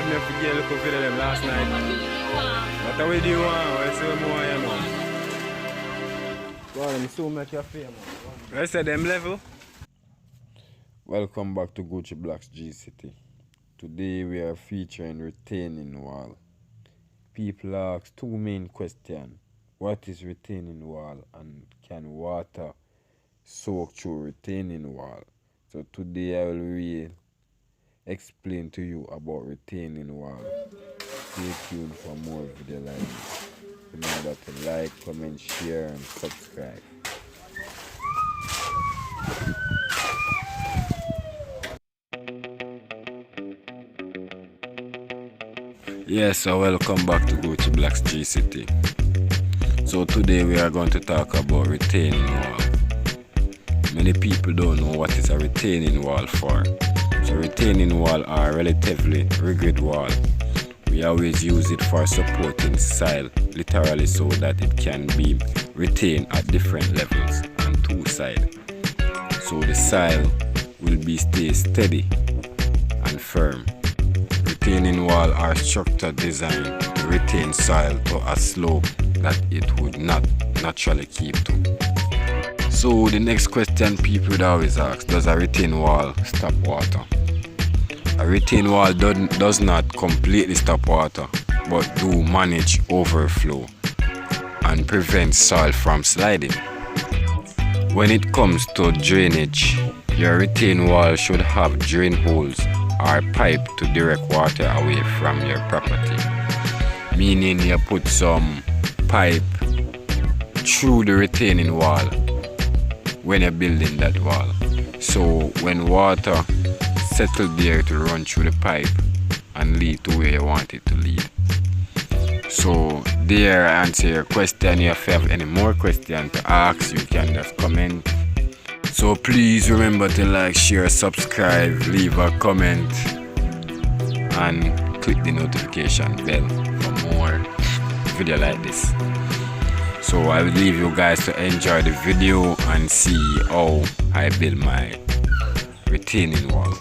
bad enough to get a little video of them last night. What we do want? Let's see what more you know. Go on, soon make your famous. Let's say them level. Welcome back to Gucciblacks G City. Today we are featuring retaining wall. People ask two main questions. What is retaining wall and can water soak through retaining wall? So today I will explain to you about retaining wall. Stay tuned for more video like this. Remember to like, comment, share and subscribe. Yes, so welcome back to Gucciblacks G City. So today we are going to talk about retaining wall. Many people don't know what is a retaining wall for. So retaining wall are relatively rigid wall. We always use it for supporting soil, literally so that it can be retained at different levels on two sides. So the soil will stay steady and firm. Retaining wall are structure designed to retain soil to a slope that it would not naturally keep to. So the next question people would always ask, does a retaining wall stop water? A retaining wall does not completely stop water, but do manage overflow and prevent soil from sliding. When it comes to drainage, your retaining wall should have drain holes or pipe to direct water away from your property. Meaning you put some pipe through the retaining wall when you're building that wall. So when water settles there, it will run through the pipe and lead to where you want it to lead. So there I answer your question. If you have any more questions to ask, you can just comment. So please remember to like, share, subscribe, leave a comment and click the notification bell for more video like this. So I will leave you guys to enjoy the video and see how I build my retaining wall.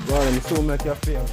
Go on, soon make your fame.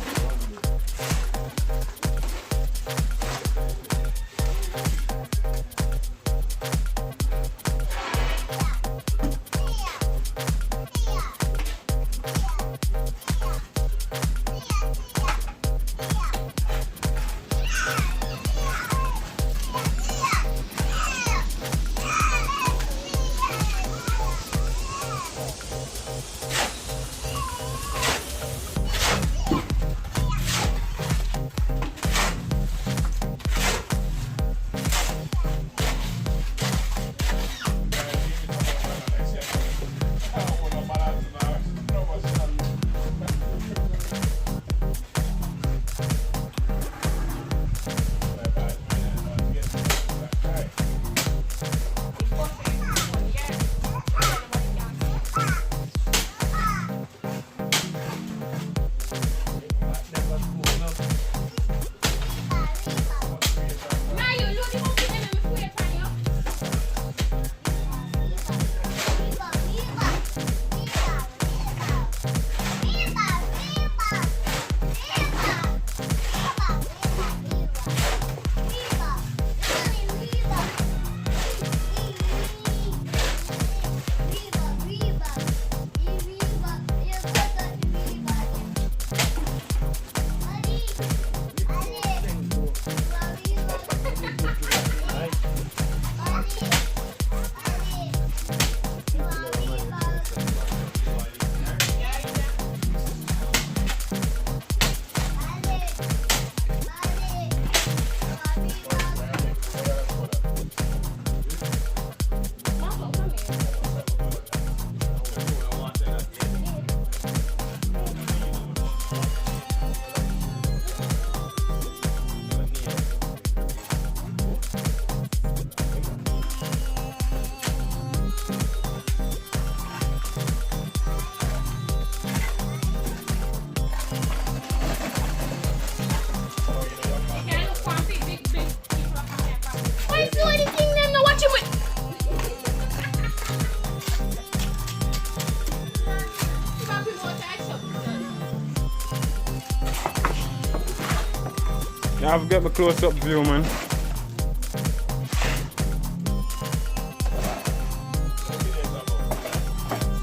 I have to get my close-up view, man.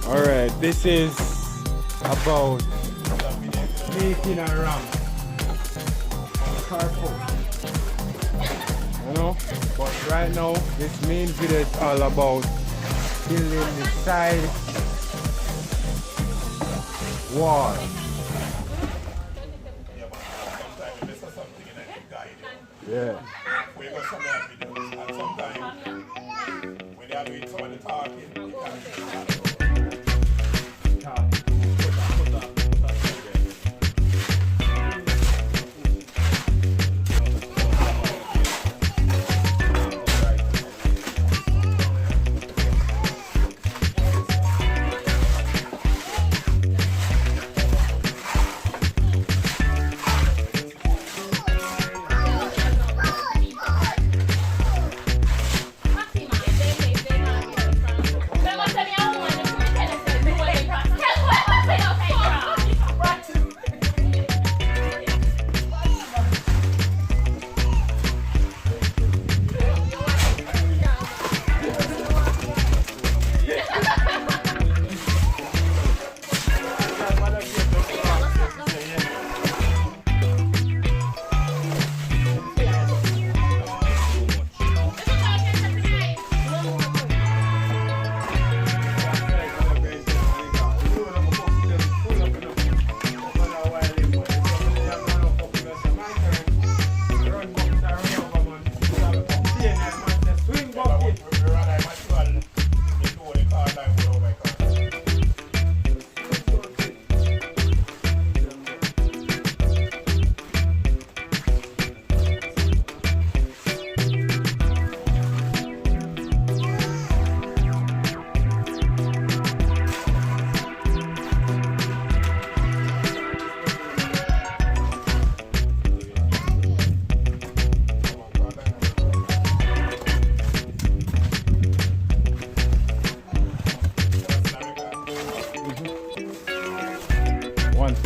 Alright, this is about making a ramp. Carpool. You know? But right now, this main video is all about building the side wall. Yeah. We got some videos and sometimes when they are doing some of the talking, you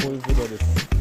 full video this.